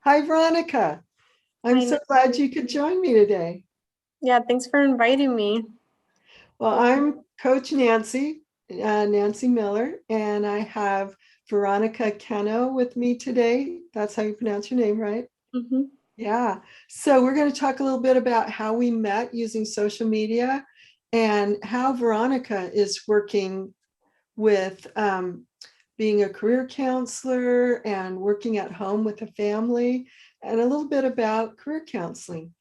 Hi, Veronica. I'm Hi, so glad Nancy. you could join me today. Yeah, thanks for inviting me. Well, I'm Coach Nancy, Nancy Miller, and I have Veronica Cano with me today. That's how you pronounce your name, right? hmm Yeah. So we're going to talk a little bit about how we met using social media and how Veronica is working with being a career counselor and working at home with a family, and a little bit about career counseling.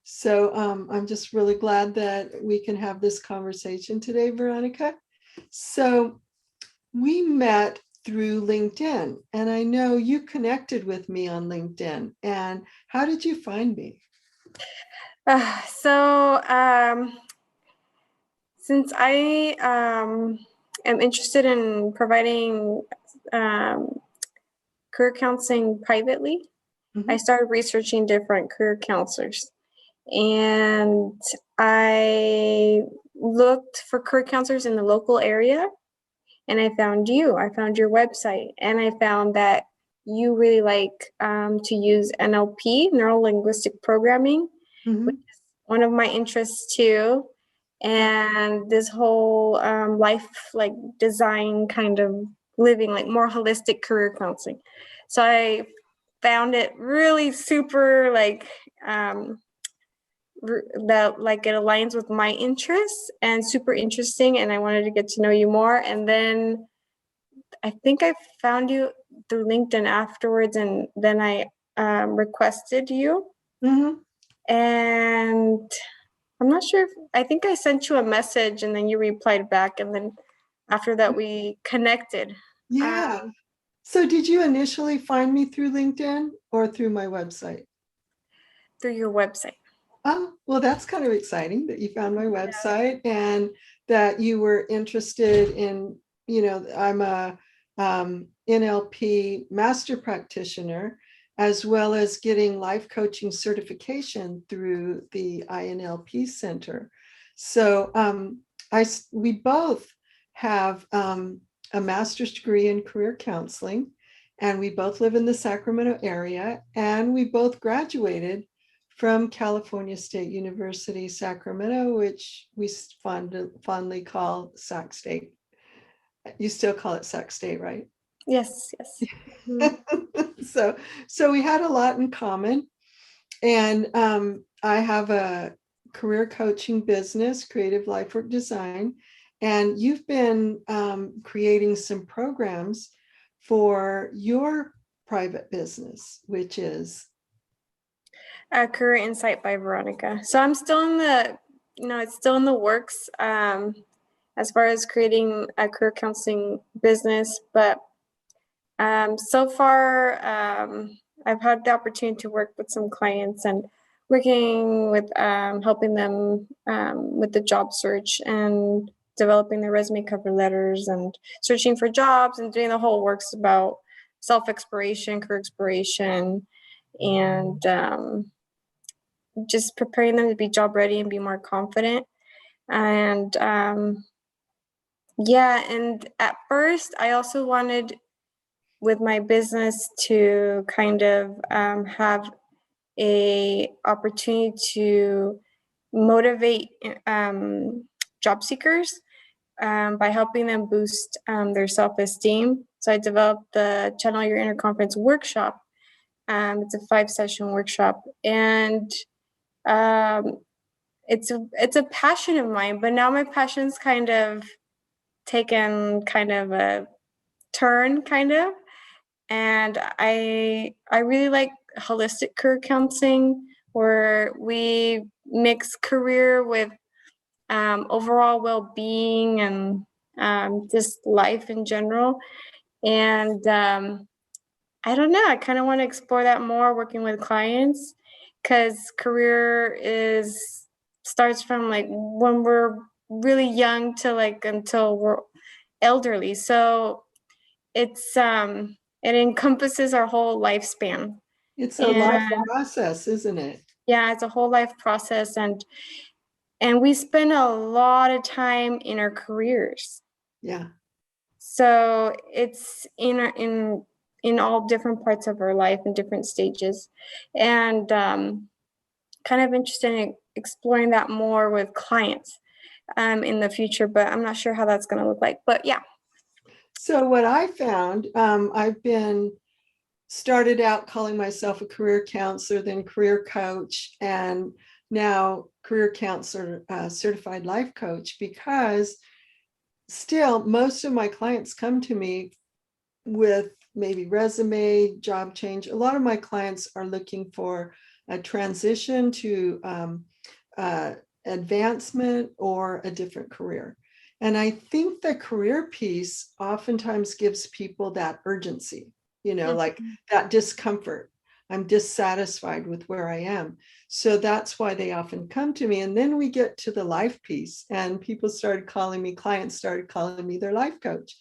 So I'm just really glad that we can have this conversation today, Veronica. So we met through LinkedIn, and I know you connected with me on LinkedIn. And how did you find me? So, since I am interested in providing um, career counseling privately, I Mhm. started researching different career counselors. And I looked for career counselors in the local area, and I found you. I found your website, and I found that you really like to use NLP, neuro linguistic programming, which Mhm. is one of my interests too. And this whole life, like design kind of living, like more holistic career counseling. So I found it really super um, that like it aligns with my interests and super interesting. And I wanted to get to know you more. And then I think I found you through LinkedIn afterwards, and then I requested you. Mhm. And I'm not sure if I think I sent you a message, and then you replied back, and then after that we connected Yeah. um, So did you initially find me through LinkedIn or through my website? through your website. Oh, well, that's kind of exciting that you found my website and that you were interested in, I'm a NLP master practitioner, as well as getting life coaching certification through the INLP Center. So we both have a master's degree in career counseling, and we both live in the Sacramento area, and we both graduated from California State University, Sacramento, which we fondly call Sac State. You still call it Sac State, right? Yes, yes. Mhm. so, so we had a lot in common. And I have a career coaching business, Creative Life Work Design, and you've been creating some programs for your private business, which is Career Insight by Veronica. So I'm still in the, it's still in the works as far as creating a career counseling business. But so far, I've had the opportunity to work with some clients and working with helping them with the job search and developing their resume cover letters and searching for jobs and doing the whole works about self-exploration, career exploration, and just preparing them to be job ready and be more confident. And yeah, and at first, I also wanted with my business to kind of have a opportunity to motivate job seekers by helping them boost their self-esteem. So I developed the Channel Your Inner Confidence workshop. It's a 5-session workshop, and um, it's a passion of mine. But now my passion's kind of taken kind of a turn, kind of, and I really like holistic career counseling, where we mix career with overall well-being and just life in general. And I don't know, I kind of want to explore that more working with clients, because career is starts from like when we're really young to like until we're elderly. So it encompasses our whole lifespan. it's a life And process, isn't it? yeah, it's a whole life process, and we spend a lot of time in our careers. Yeah. So it's in in all different parts of our life and different stages. And kind of interested in exploring that more with clients in the future, but I'm not sure how that's going to look like. But yeah. So what I found, I've been started out calling myself a career counselor, then career coach, and now career counselor, certified life coach, because still most of my clients come to me with maybe resume, job change. A lot of my clients are looking for a transition to advancement or a different career. And I think the career piece oftentimes gives people that urgency, like that discomfort. I'm dissatisfied with where I am. So that's why they often come to me. And then we get to the life piece, and clients started calling me their life coach.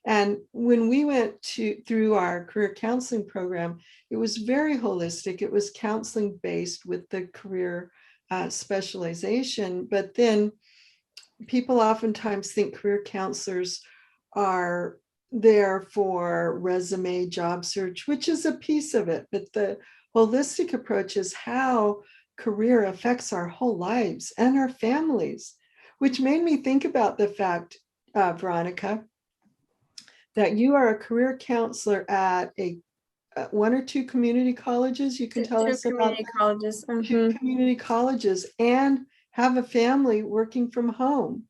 And when we went through our career counseling program, it was very holistic. It was counseling based with the career specialization. But then people oftentimes think career counselors are there for resume job search, which is a piece of it. But the holistic approach is how career affects our whole lives and our families, which made me think about the fact, Veronica, that you are a career counselor at one or two community colleges. You can tell Two us about community colleges. two community colleges and have a family working from home.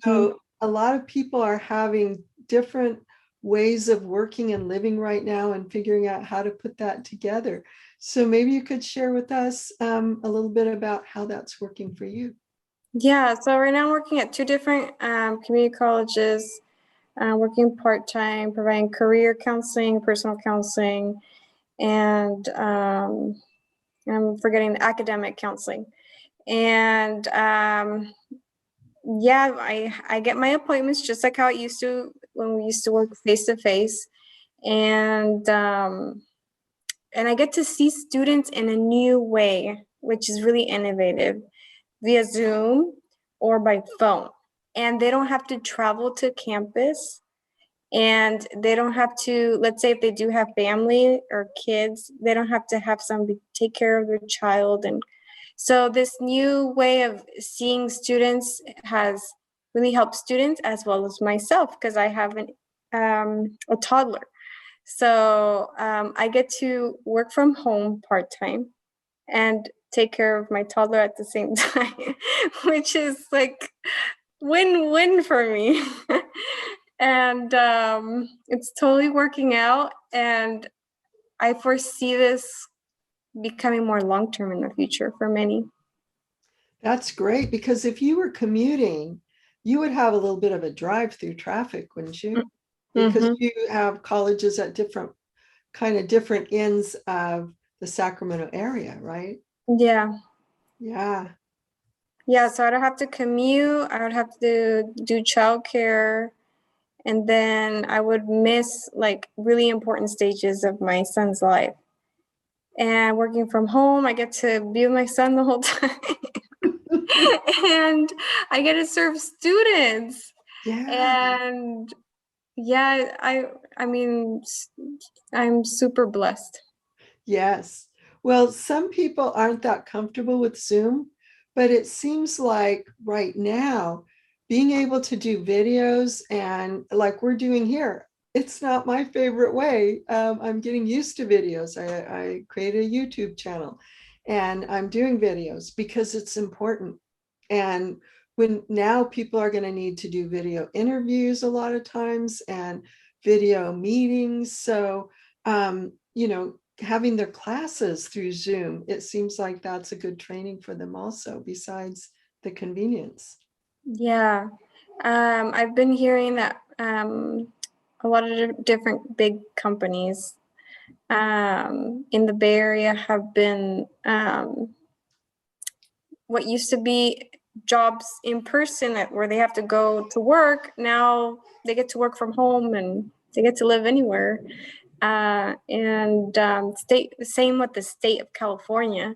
So a lot of people are having different ways of working and living right now and figuring out how to put that together. So maybe you could share with us a little bit about how that's working for you. Yeah, so right now I'm working at two different community colleges, working part-time, providing career counseling, personal counseling, and I'm forgetting the academic counseling. And yeah, I get my appointments just like how it used to when we used to work face-to-face. And I get to see students in a new way, which is really innovative, via Zoom or by phone. And they don't have to travel to campus, and they don't have to, let's say if they do have family or kids, they don't have to have somebody take care of their child. And so this new way of seeing students has really helped students as well as myself, because I have a toddler. So I get to work from home part-time and take care of my toddler at the same time, which is like win-win for me. And it's totally working out, and I foresee this becoming more long-term in the future for many. That's great, because if you were commuting, you would have a little bit of a drive through traffic, wouldn't you? Because you have colleges at different ends of the Sacramento area, right? Yeah. Yeah. Yeah, so I don't have to commute, I don't have to do childcare, and then I would miss like really important stages of my son's life. And working from home, I get to be with my son the whole time. And I get to serve students. Yeah. And yeah, I mean, I'm super blessed. Yes. Well, some people aren't that comfortable with Zoom, but it seems like right now, being able to do videos and like we're doing here, it's not my favorite way. I'm getting used to videos. I created a YouTube channel and I'm doing videos because it's important. And when now people are going to need to do video interviews a lot of times and video meetings. So, having their classes through Zoom, it seems like that's a good training for them also, besides the convenience. Yeah. I've been hearing that a lot of different big companies in the Bay Area have been what used to be jobs in person where they have to go to work. Now they get to work from home and they get to live anywhere. And same with the state of California.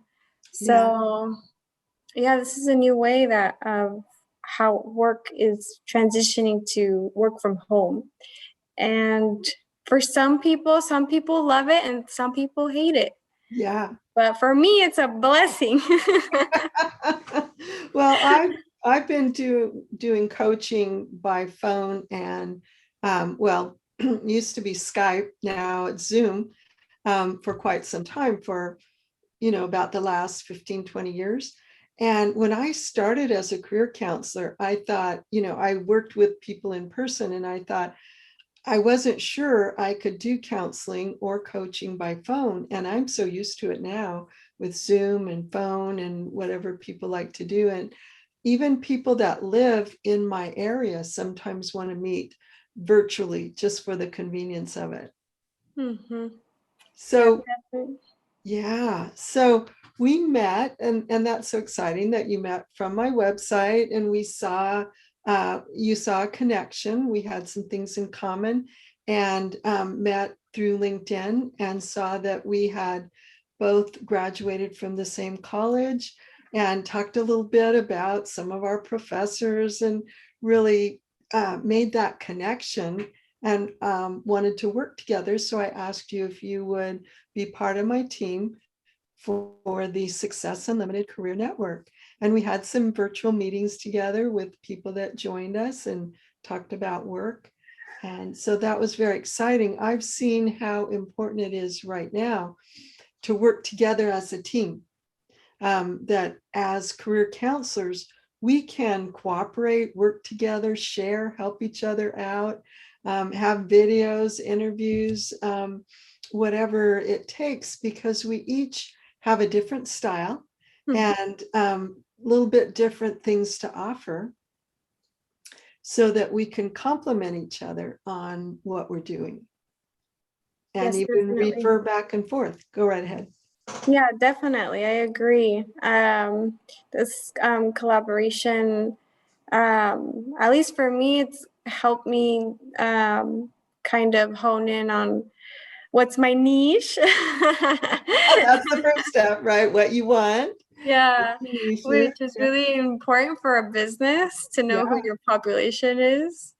So yeah, this is a new way that how work is transitioning to work from home. And for some people love it and some people hate it. Yeah. But for me, it's a blessing. Well, I've been doing coaching by phone and well, used to be Skype, now it's Zoom, for quite some time, for about the last 15, 20 years. And when I started as a career counselor, I thought, I worked with people in person, and I thought I wasn't sure I could do counseling or coaching by phone. And I'm so used to it now with Zoom and phone and whatever people like to do. And even people that live in my area sometimes want to meet virtually just for the convenience of it. Mm-hmm. Yeah, So definitely. yeah, so we met, and that's so exciting that you met from my website, and we saw you saw a connection. We had some things in common, and met through LinkedIn, and saw that we had both graduated from the same college, and talked a little bit about some of our professors, and really made that connection, and wanted to work together. So I asked you if you would be part of my team for the Success Unlimited Career Network. And we had some virtual meetings together with people that joined us and talked about work. And so that was very exciting. I've seen how important it is right now to work together as a team, that as career counselors, we can cooperate, work together, share, help each other out, have videos, interviews, whatever it takes, because we each have a different style and a little bit different things to offer, so that we can complement each other on what we're doing and Yes, even definitely. refer back and forth. Go right ahead. Yeah, definitely. I agree. This collaboration, at least for me, it's helped me kind of hone in on what's my niche. Oh, that's the first step, right? What you want. Yeah, Niche is, which is really important for a business to know who yeah. your population is.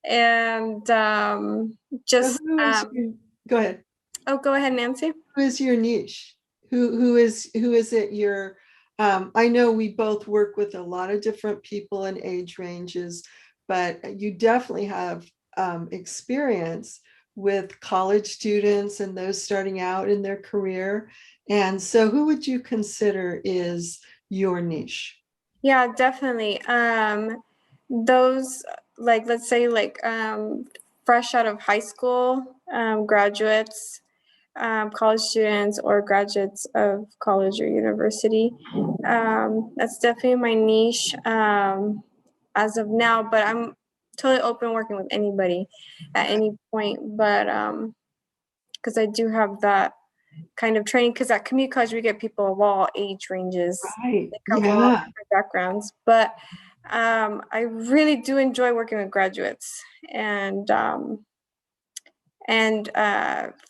And So just, go ahead. oh, go ahead, Nancy. Who is your niche? Who is it your I know we both work with a lot of different people and age ranges, but you definitely have experience with college students and those starting out in their career. And so who would you consider is your niche? Yeah, definitely. Those, like, let's say, like, fresh out of high school, graduates, college students, or graduates of college or university. That's definitely my niche as of now, but I'm totally open working with anybody at any point. But because I do have that kind of training, because at community college we get people of all age ranges. Right. They come from all Yeah. different backgrounds, but I really do enjoy working with graduates and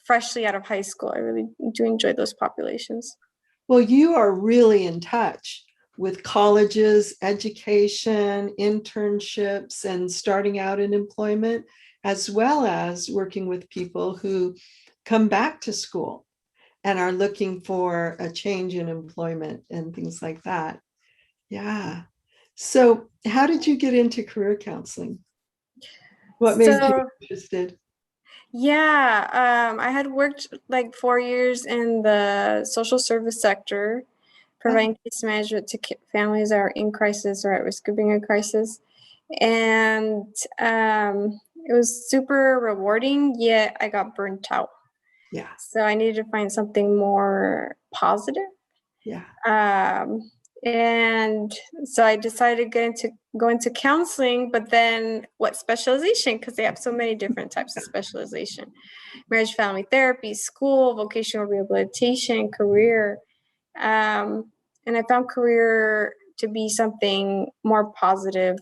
freshly out of high school. I really do enjoy those populations. Well, you are really in touch with colleges, education, internships, and starting out in employment, as well as working with people who come back to school and are looking for a change in employment and things like that. Yeah. So, how did you get into career counseling? What made you So interested? yeah, I had worked like 4 years in the social service sector, Oh, providing case management to families that are in crisis or at risk of being in crisis. And it was super rewarding, yet I got burnt out. yeah, So I needed to find something more positive. yeah. Um, and so I decided to go into counseling, but then what specialization? Because they have so many different types of specialization: marriage, family therapy, school, vocational rehabilitation, career. And I found career to be something more positive,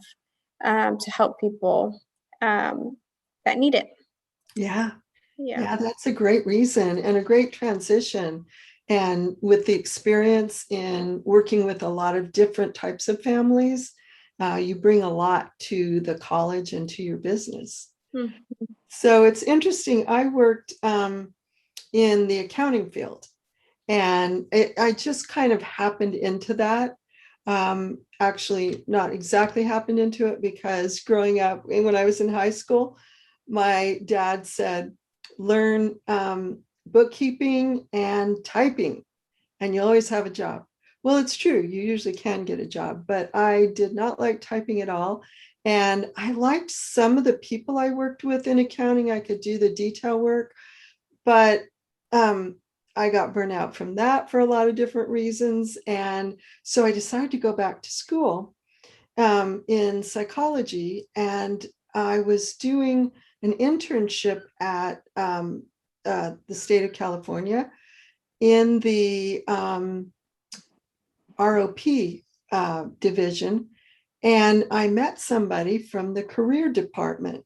to help people that need it. Yeah. Yeah. Yeah, that's a great reason and a great transition. And with the experience in working with a lot of different types of families, you bring a lot to the college and to your business. Mhm. So it's interesting. I worked in the accounting field, and I just kind of happened into that. Actually, not exactly happened into it, because growing up, when I was in high school, my dad said, learn bookkeeping and typing, and you'll always have a job. Well, it's true. You usually can get a job, but I did not like typing at all. And I liked some of the people I worked with in accounting. I could do the detail work, but um, I got burnt out from that for a lot of different reasons. And so I decided to go back to school in psychology. And I was doing an internship at the state of California in the ROP division. And I met somebody from the career department,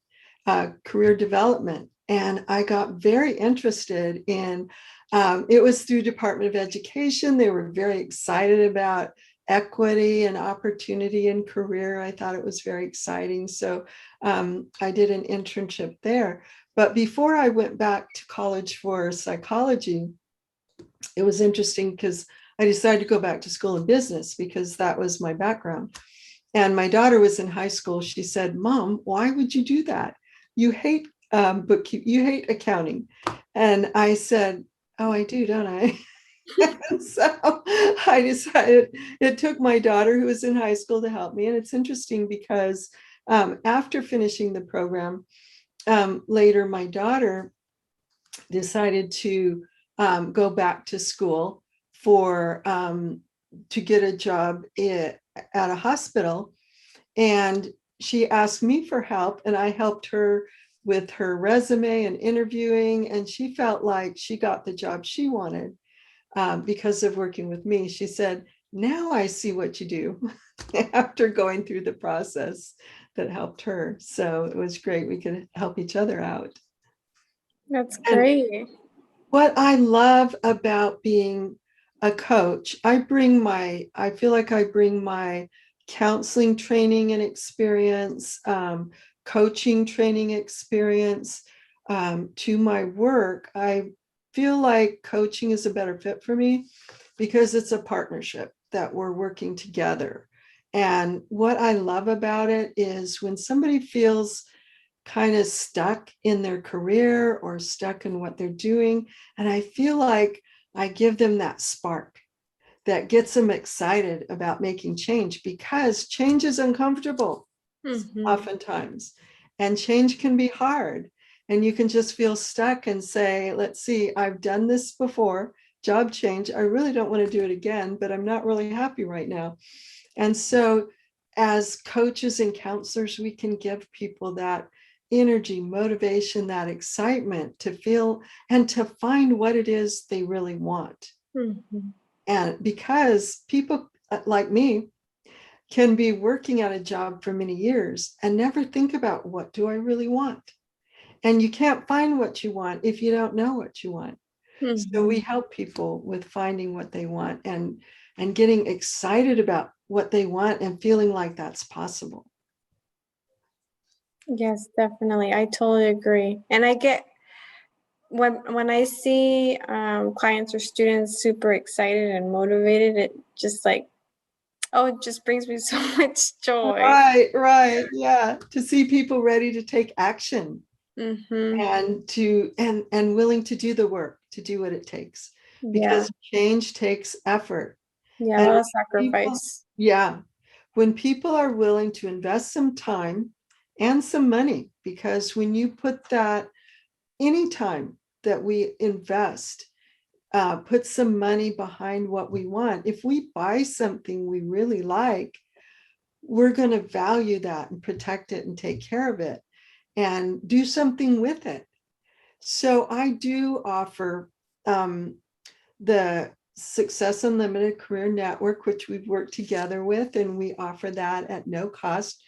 career development. And I got very interested in, it was through Department of Education. They were very excited about equity and opportunity in career. I thought it was very exciting. So I did an internship there. But before I went back to college for psychology, it was interesting because I decided to go back to school in business because that was my background. And my daughter was in high school. She said, Mom, why would you do that? You hate bookkeeping, you hate accounting. And I said, oh, I do, don't I? And so I decided, it took my daughter who was in high school to help me. And it's interesting because after finishing the program, later my daughter decided to go back to school for to get a job at a hospital. And she asked me for help, and I helped her with her resume and interviewing. And she felt like she got the job she wanted because of working with me. She said, now I see what you do after going through the process that helped her. So it was great. We could help each other out. That's And great. what I love about being a coach, I feel like I bring my counseling training and experience, coaching training experience to my work. I feel like coaching is a better fit for me because it's a partnership that we're working together. And what I love about it is when somebody feels kind of stuck in their career or stuck in what they're doing. And I feel like I give them that spark that gets them excited about making change, because change is uncomfortable Mhm. oftentimes, and change can be hard. And you can just feel stuck and say, let's see, I've done this before, job change. I really don't want to do it again, but I'm not really happy right now. And so, as coaches and counselors, we can give people that energy, motivation, that excitement to feel and to find what it is they really want. Mhm. And because people like me can be working at a job for many years and never think about, what do I really want? And you can't find what you want if you don't know what you want. So we Mhm. help people with finding what they want and getting excited about what they want and feeling like that's possible. Yes, definitely. I totally agree. And I get when I see clients or students super excited and motivated, it just like, oh, it just brings me so much joy. Right, right. Yeah. To see people ready to take action Mm-hmm. and willing to do the work, to do what it takes. Yeah. Because change takes effort. Yeah, a And lot when of people, sacrifice. yeah, when people are willing to invest some time and some money, because when you put that, any time that we invest, put some money behind what we want. If we buy something we really like, we're going to value that and protect it and take care of it and do something with it. So I do offer the Success Unlimited Career Network, which we've worked together with, and we offer that at no cost.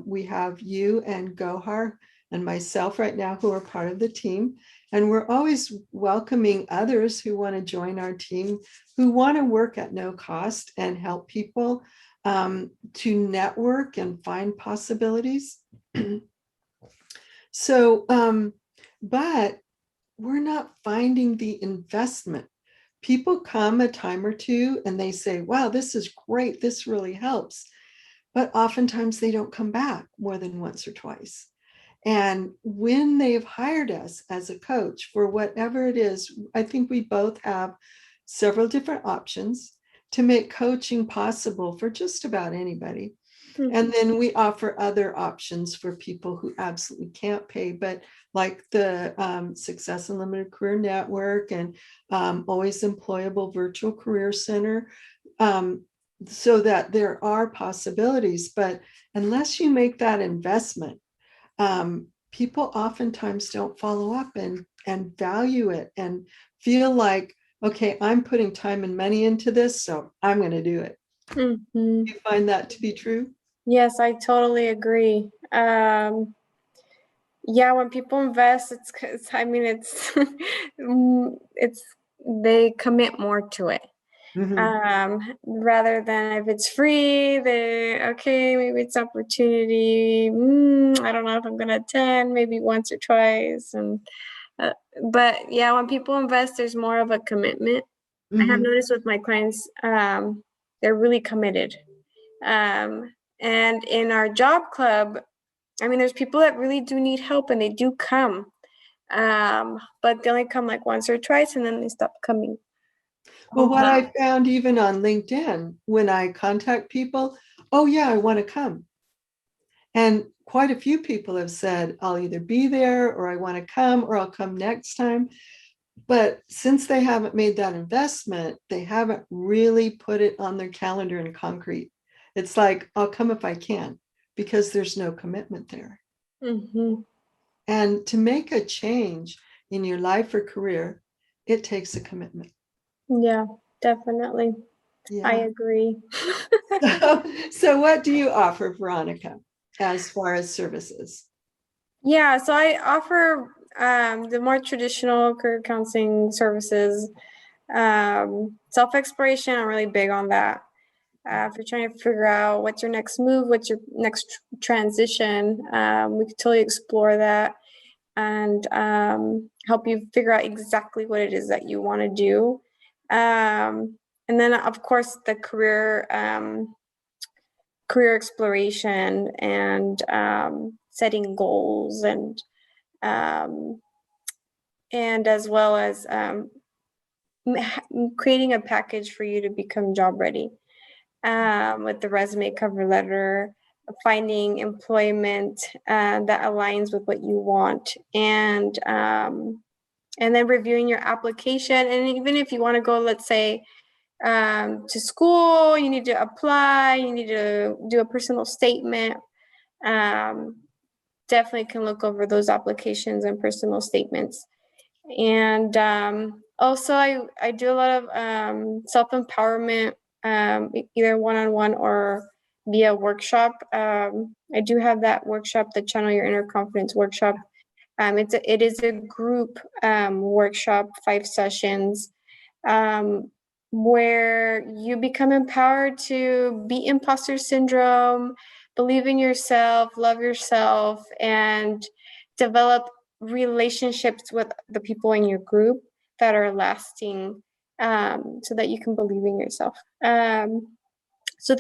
We have you and Gohar and myself right now who are part of the team. And we're always welcoming others who want to join our team, who want to work at no cost and help people to network and find possibilities. So, but we're not finding the investment. People come a time or two and they say, wow, this is great. This really helps. But oftentimes they don't come back more than once or twice. And when they've hired us as a coach for whatever it is, I think we both have several different options to make coaching possible for just about anybody. And then we offer other options for people who absolutely can't pay, but like the Success Unlimited Career Network and Always Employable Virtual Career Center, so that there are possibilities. But unless you make that investment, people oftentimes don't follow up and value it and feel like, okay, I'm putting time and money into this, so I'm going to do it. Mhm. Do you find that to be true? Yes, I totally agree. Yeah, when people invest, I mean, it's they commit more to it. Mhm. Rather than if it's free, okay, maybe it's opportunity. I don't know if I'm gonna attend, maybe once or twice, and uh, but yeah, when people invest, there's more of a commitment. I have Mhm. noticed with my clients, they're really committed. And in our job club, I mean, there's people that really do need help and they do come, but they only come like once or twice and then they stop coming. Well, what I found even on LinkedIn, when I contact people, oh yeah, I want to come. And quite a few people have said, I'll either be there or I want to come or I'll come next time. But since they haven't made that investment, they haven't really put it on their calendar in concrete. It's like, I'll come if I can, because there's no commitment there. Hmm. And to make a change in your life or career, it takes a commitment. Yeah, definitely. I Yeah. agree. So what do you offer, Veronica, as far as services? Yeah, so I offer the more traditional career counseling services. Self-exploration, I'm really big on that. If you're trying to figure out what's your next move, what's your next transition, we could totally explore that and help you figure out exactly what it is that you want to do. And then, of course, the career exploration and setting goals um, and as well as creating a package for you to become job ready with the resume, cover letter, finding employment that aligns with what you want, and then reviewing your application. And even if you want to go, let's say, to school, you need to apply, you need to do a personal statement. Um, Definitely can look over those applications and personal statements. And also, I do a lot of self-empowerment, either one-on-one or via workshop. I do have that workshop, the Channel Your Inner Confidence workshop. It is a group workshop, 5 sessions, um, where you become empowered to beat imposter syndrome, believe in yourself, love yourself, and develop relationships with the people in your group that are lasting, so that you can believe in yourself. So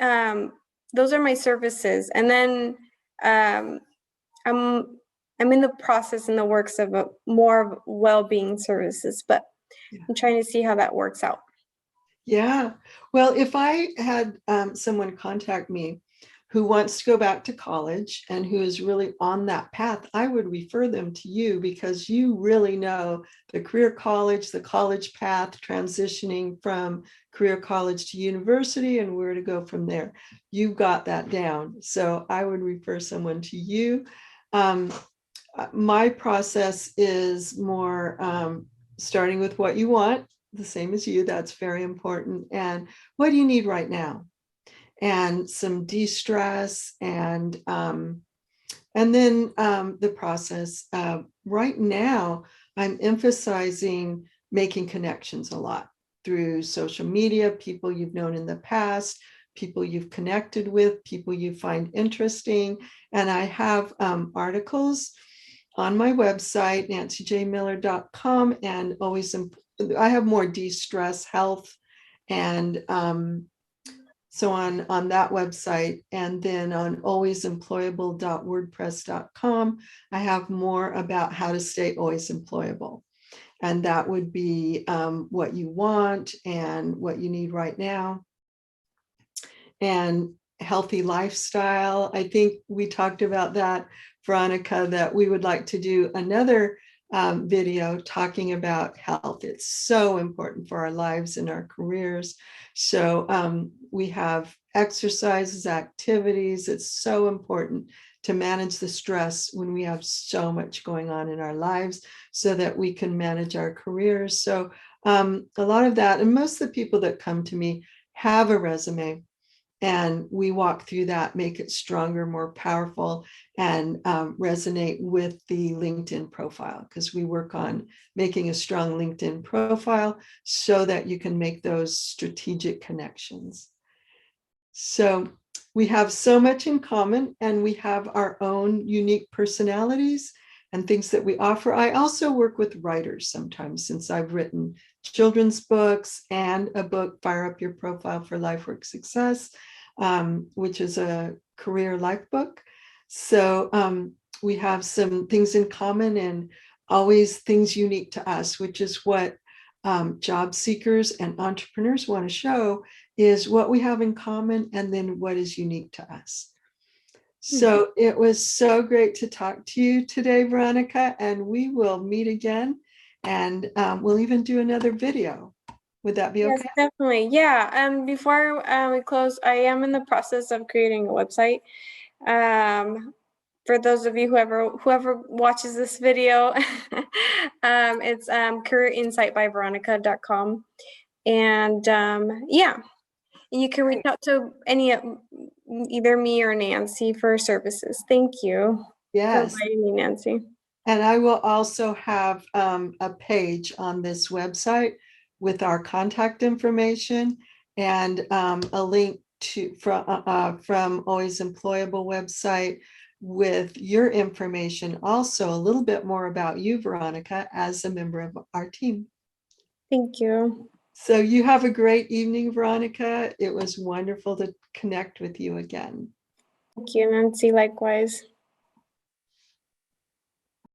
um, those are my services. And then um, I'm I'm in the process in the works of more of well-being services, but I'm trying to see how that works out. Yeah. Well, if I had someone contact me who wants to go back to college and who is really on that path, I would refer them to you because you really know the career college, the college path, transitioning from career college to university and where to go from there. You got that down. So I would refer someone to you. Um, my process is more starting with what you want, the same as you. That's very important. And what do you need right now? And some de-stress and then the process. Right now, I'm emphasizing making connections a lot through social media, people you've known in the past, people you've connected with, people you find interesting. And I have articles on my website, nancyjmiller.com, and I have more de-stress, health, and so on that website. And then on alwaysemployable.wordpress.com, I have more about how to stay always employable. And that would be what you want and what you need right now. And healthy lifestyle. I think we talked about that, Veronica, that we would like to do another video talking about health. It's so important for our lives and our careers. So we have exercises, activities. It's so important to manage the stress when we have so much going on in our lives so that we can manage our careers. So a lot of that, and most of the people that come to me have a resume. And we walk through that, make it stronger, more powerful, and resonate with the LinkedIn profile, because we work on making a strong LinkedIn profile so that you can make those strategic connections. So we have so much in common, and we have our own unique personalities and things that we offer. I also work with writers sometimes, since I've written children's books and a book, Fire Up Your Profile for Life Work Success, which is a career life book. So we have some things in common and always things unique to us, which is what job seekers and entrepreneurs want to show, is what we have in common and then what is unique to us. So it was so great to talk to you today, Veronica, and we will meet again, and we'll even do another video. Would that be okay? Yes, definitely. Yeah. Before we close, I am in the process of creating a website. For those of you whoever watches this video, it's careerinsightbyveronica.com. And yeah, you can reach out to either me or Nancy for services. Thank you for Yes. inviting me, Nancy. And I will also have a page on this website with our contact information and a link to from Always Employable website with your information. Also, a little bit more about you, Veronica, as a member of our team. Thank you. So you have a great evening, Veronica. It was wonderful to connect with you again. Thank you, Nancy. Likewise.